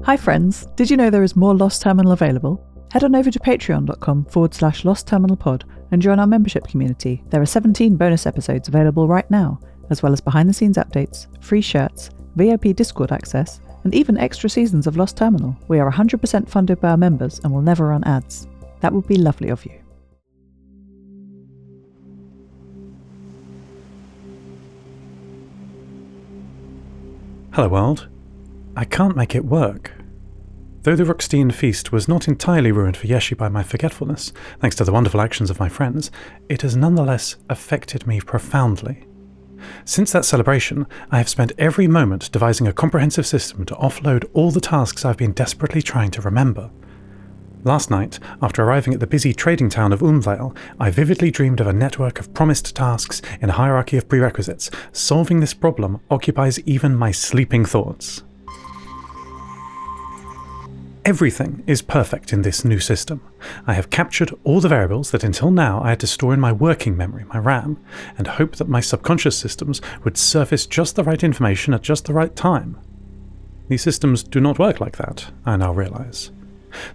Hi friends, did you know there is more Lost Terminal available? Head on over to patreon.com/lostterminalpod and join our membership community. There are 17 bonus episodes available right now, as well as behind the scenes updates, free shirts, VIP Discord access, and even extra seasons of Lost Terminal. We are 100% funded by our members and will never run ads. That would be lovely of you. Hello world. I can't make it work. Though the Rookstein feast was not entirely ruined for Yeshi by my forgetfulness, thanks to the wonderful actions of my friends, it has nonetheless affected me profoundly. Since that celebration, I have spent every moment devising a comprehensive system to offload all the tasks I've been desperately trying to remember. Last night, after arriving at the busy trading town of Umvale, I vividly dreamed of a network of promised tasks in a hierarchy of prerequisites. Solving this problem occupies even my sleeping thoughts. Everything is perfect in this new system. I have captured all the variables that until now I had to store in my working memory, my RAM, and hope that my subconscious systems would surface just the right information at just the right time. These systems do not work like that, I now realize.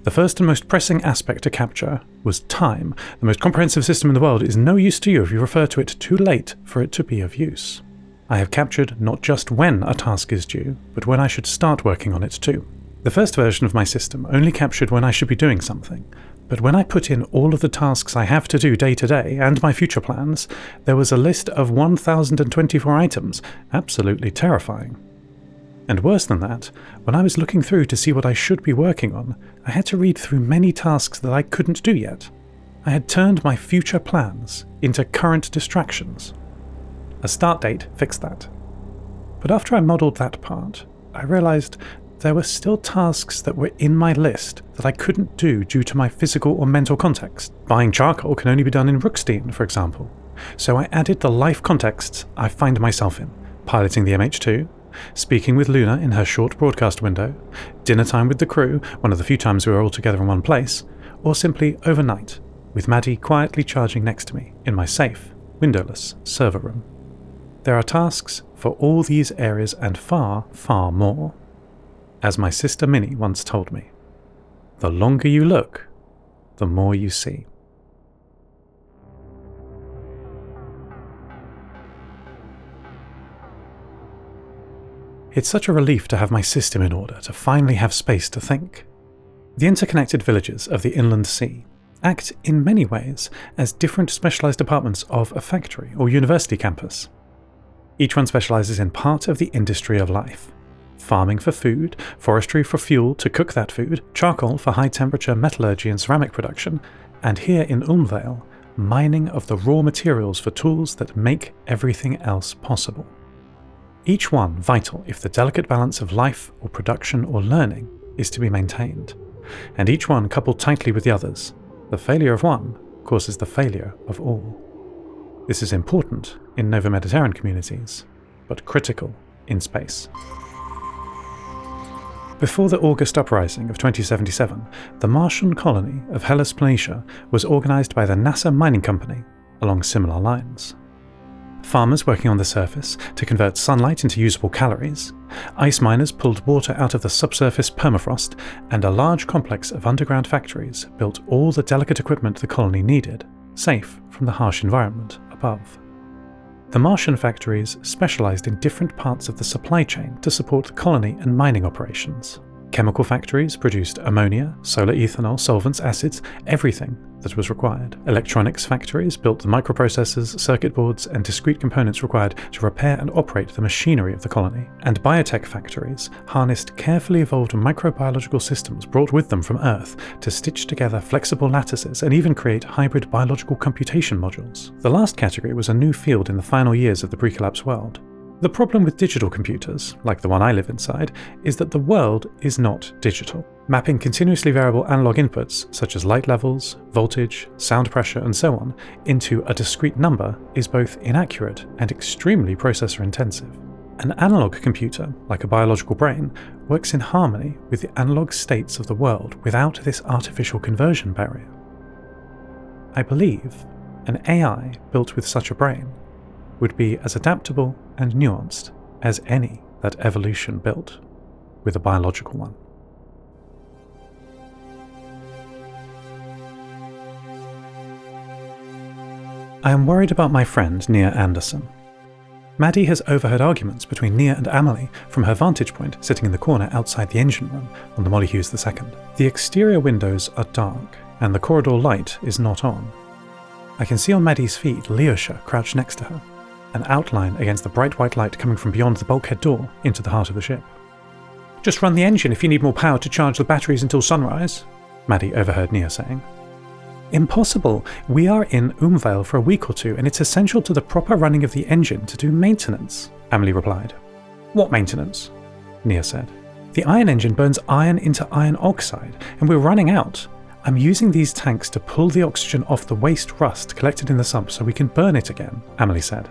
The first and most pressing aspect to capture was time. The most comprehensive system in the world is no use to you if you refer to it too late for it to be of use. I have captured not just when a task is due, but when I should start working on it too. The first version of my system only captured when I should be doing something, but when I put in all of the tasks I have to do day to day and my future plans, there was a list of 1,024 items, absolutely terrifying. And worse than that, when I was looking through to see what I should be working on, I had to read through many tasks that I couldn't do yet. I had turned my future plans into current distractions. A start date fixed that. But after I modelled that part, I realised there were still tasks that were in my list that I couldn't do due to my physical or mental context. Buying charcoal can only be done in Rookstein, for example. So I added the life contexts I find myself in: piloting the MH2, speaking with Luna in her short broadcast window, dinner time with the crew, one of the few times we were all together in one place, or simply overnight, with Maddie quietly charging next to me in my safe, windowless server room. There are tasks for all these areas and far, far more. As my sister Minnie once told me, the longer you look, the more you see. It's such a relief to have my system in order, to finally have space to think. The interconnected villages of the Inland Sea act in many ways as different specialised departments of a factory or university campus. Each one specialises in part of the industry of life. Farming for food, forestry for fuel to cook that food, charcoal for high-temperature metallurgy and ceramic production, and here in Umvale, mining of the raw materials for tools that make everything else possible. Each one vital if the delicate balance of life or production or learning is to be maintained, and each one coupled tightly with the others. The failure of one causes the failure of all. This is important in Nova Mediterranean communities, but critical in space. Before the August uprising of 2077, the Martian colony of Hellas Planitia was organised by the NASA Mining Company along similar lines. Farmers working on the surface to convert sunlight into usable calories, ice miners pulled water out of the subsurface permafrost, and a large complex of underground factories built all the delicate equipment the colony needed, safe from the harsh environment above. The Martian factories specialised in different parts of the supply chain to support the colony and mining operations. Chemical factories produced ammonia, solar ethanol, solvents, acids, everything that was required. Electronics factories built the microprocessors, circuit boards, and discrete components required to repair and operate the machinery of the colony. And biotech factories harnessed carefully evolved microbiological systems brought with them from Earth to stitch together flexible lattices and even create hybrid biological computation modules. The last category was a new field in the final years of the pre-collapse world. The problem with digital computers, like the one I live inside, is that the world is not digital. Mapping continuously variable analog inputs, such as light levels, voltage, sound pressure, and so on, into a discrete number is both inaccurate and extremely processor intensive. An analog computer, like a biological brain, works in harmony with the analog states of the world without this artificial conversion barrier. I believe an AI built with such a brain would be as adaptable and nuanced as any that evolution built with a biological one. I am worried about my friend Nia Anderson. Maddie has overheard arguments between Nia and Amelie from her vantage point sitting in the corner outside the engine room on the Molly Hughes II. The exterior windows are dark, and the corridor light is not on. I can see on Maddie's feet Lyosha crouched next to her, an outline against the bright white light coming from beyond the bulkhead door into the heart of the ship. "Just run the engine if you need more power to charge the batteries until sunrise," Maddie overheard Nia saying. "Impossible. We are in Umvale for a week or two, and it's essential to the proper running of the engine to do maintenance," Amelie replied. "What maintenance?" Nia said. "The iron engine burns iron into iron oxide, and we're running out. I'm using these tanks to pull the oxygen off the waste rust collected in the sump so we can burn it again," Amelie said.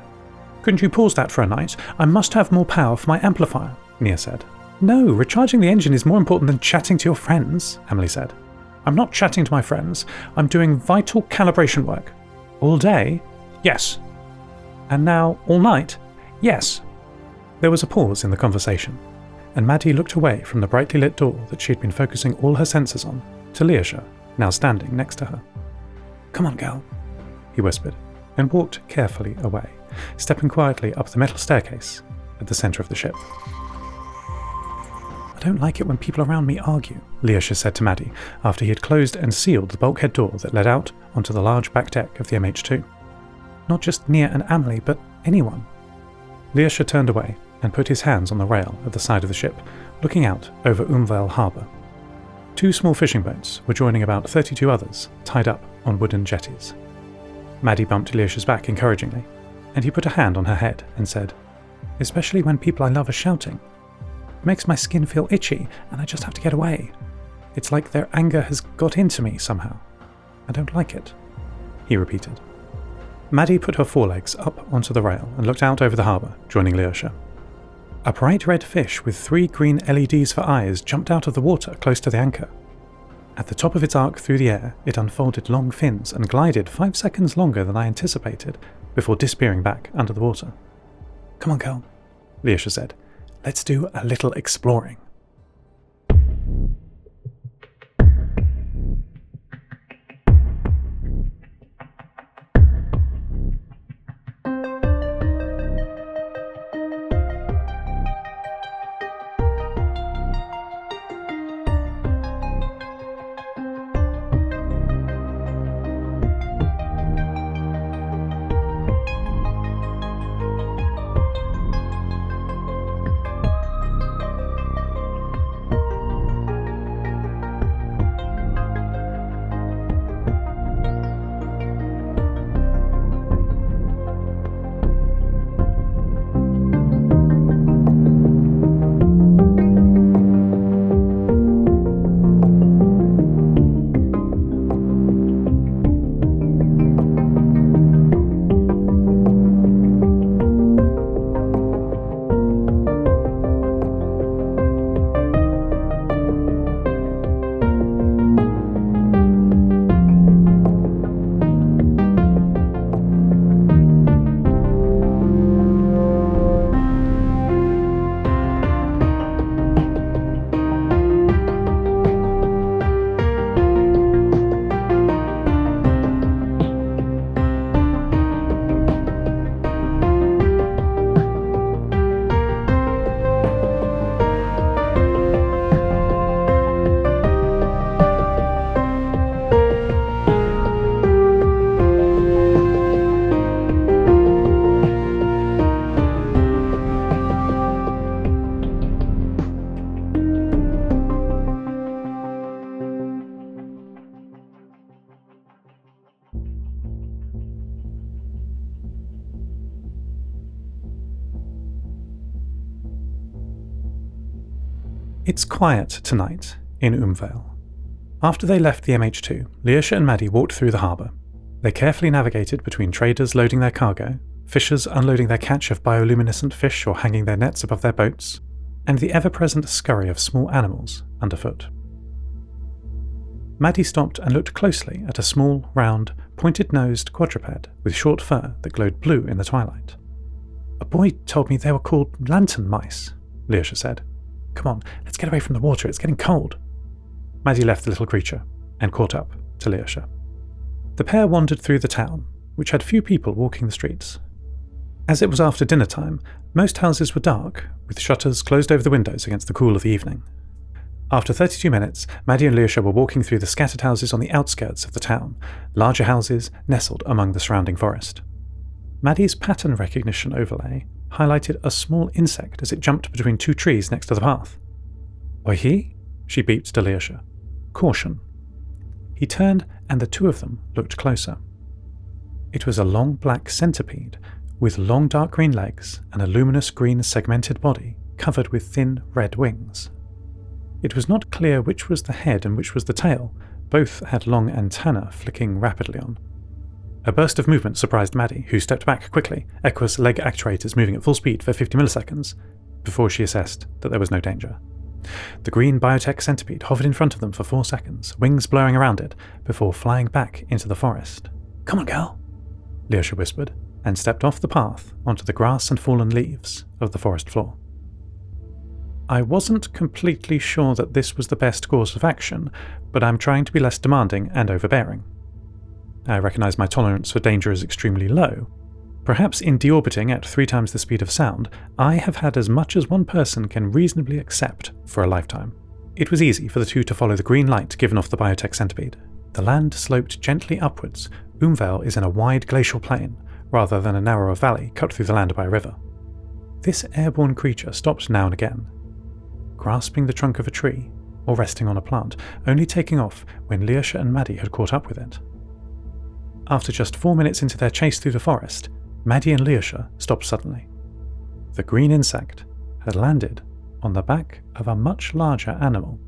"Couldn't you pause that for a night? I must have more power for my amplifier," Nia said. "No, recharging the engine is more important than chatting to your friends," Amelie said. "I'm not chatting to my friends. I'm doing vital calibration work." "All day?" "Yes." "And now all night?" "Yes." There was a pause in the conversation, and Maddie looked away from the brightly lit door that she had been focusing all her senses on, to Lyosha, now standing next to her. "Come on, girl," he whispered, and walked carefully away, stepping quietly up the metal staircase at the centre of the ship. "I don't like it when people around me argue," Lyosha said to Maddie after he had closed and sealed the bulkhead door that led out onto the large back deck of the MH2. "Not just Nia and Amelie, but anyone." Lyosha turned away and put his hands on the rail at the side of the ship, looking out over Umvale harbour. 2 small fishing boats were joining about 32 others tied up on wooden jetties. Maddie bumped Lyosha's back encouragingly, and he put a hand on her head and said, "Especially when people I love are shouting. It makes my skin feel itchy, and I just have to get away. It's like their anger has got into me somehow. I don't like it," he repeated. Maddie put her forelegs up onto the rail and looked out over the harbour, joining Lyosha. A bright red fish with 3 green LEDs for eyes jumped out of the water close to the anchor. At the top of its arc through the air, it unfolded long fins and glided 5 seconds longer than I anticipated before disappearing back under the water. "Come on, girl," Lyosha said. "Let's do a little exploring." It's quiet tonight in Umvale. After they left the MH2, Lyosha and Maddie walked through the harbour. They carefully navigated between traders loading their cargo, fishers unloading their catch of bioluminescent fish or hanging their nets above their boats, and the ever-present scurry of small animals underfoot. Maddie stopped and looked closely at a small, round, pointed-nosed quadruped with short fur that glowed blue in the twilight. "A boy told me they were called lantern mice," Lyosha said. "Come on, let's get away from the water, it's getting cold." Maddie left the little creature and caught up to Lyosha. The pair wandered through the town, which had few people walking the streets. As it was after dinner time, most houses were dark, with shutters closed over the windows against the cool of the evening. After 32 minutes, Maddie and Lyosha were walking through the scattered houses on the outskirts of the town, larger houses nestled among the surrounding forest. Maddie's pattern recognition overlay highlighted a small insect as it jumped between two trees next to the path. "Ohi?" she beeped to Lyosha. "Caution." He turned and the two of them looked closer. It was a long black centipede with long dark green legs and a luminous green segmented body covered with thin red wings. It was not clear which was the head and which was the tail. Both had long antennae flicking rapidly on. A burst of movement surprised Maddie, who stepped back quickly, Equus leg actuators moving at full speed for 50 milliseconds, before she assessed that there was no danger. The green biotech centipede hovered in front of them for 4 seconds, wings blurring around it, before flying back into the forest. "Come on, girl," Lyosha whispered, and stepped off the path onto the grass and fallen leaves of the forest floor. I wasn't completely sure that this was the best course of action, but I'm trying to be less demanding and overbearing. I recognise my tolerance for danger is extremely low. Perhaps in deorbiting at 3 times the speed of sound, I have had as much as one person can reasonably accept for a lifetime. It was easy for the two to follow the green light given off the biotech centipede. The land sloped gently upwards. Umvel is in a wide glacial plain, rather than a narrower valley cut through the land by a river. This airborne creature stopped now and again, grasping the trunk of a tree or resting on a plant, only taking off when Lyosha and Maddie had caught up with it. After just 4 minutes into their chase through the forest, Maddie and Lyosha stopped suddenly. The green insect had landed on the back of a much larger animal.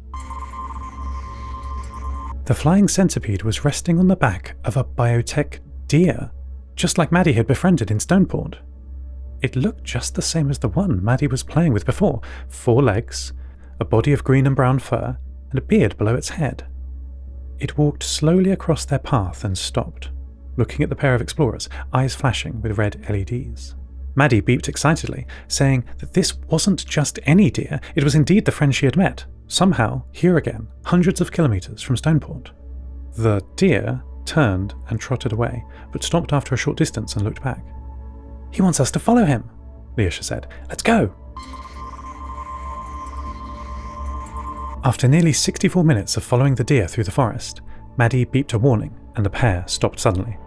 The flying centipede was resting on the back of a biotech deer, just like Maddie had befriended in Stoneport. It looked just the same as the one Maddie was playing with before: 4 legs, a body of green and brown fur, and a beard below its head. It walked slowly across their path and stopped, looking at the pair of explorers, eyes flashing with red LEDs. Maddie beeped excitedly, saying that this wasn't just any deer, it was indeed the friend she had met, somehow here again, hundreds of kilometres from Stoneport. The deer turned and trotted away, but stopped after a short distance and looked back. "He wants us to follow him," Lyosha said. "Let's go." After nearly 64 minutes of following the deer through the forest, Maddie beeped a warning and the pair stopped suddenly.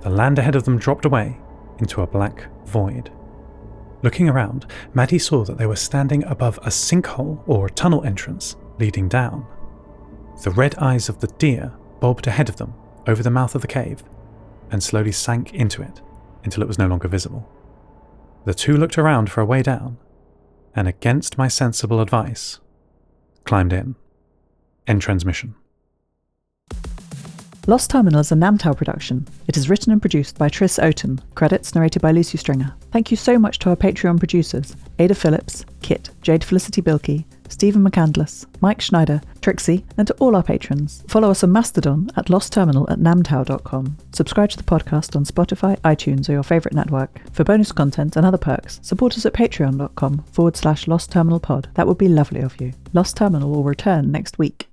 The land ahead of them dropped away into a black void. Looking around, Maddie saw that they were standing above a sinkhole or tunnel entrance leading down. The red eyes of the deer bobbed ahead of them over the mouth of the cave and slowly sank into it until it was no longer visible. The two looked around for a way down and, against my sensible advice, climbed in. End transmission. Lost Terminal is a Namtao production. It is written and produced by Tris Oaten, credits narrated by Lucy Stringer. Thank you so much to our Patreon producers, Ada Phillips, Kit, Jade, Felicity, Bilkey, Stephen McCandless, Mike Schneider, Trixie, and to all our patrons. Follow us on Mastodon at lostterminal@namtao.com. Subscribe to the podcast on Spotify, iTunes, or your favourite network. For bonus content and other perks, support us at patreon.com/lostterminalpod. That would be lovely of you. Lost Terminal will return next week.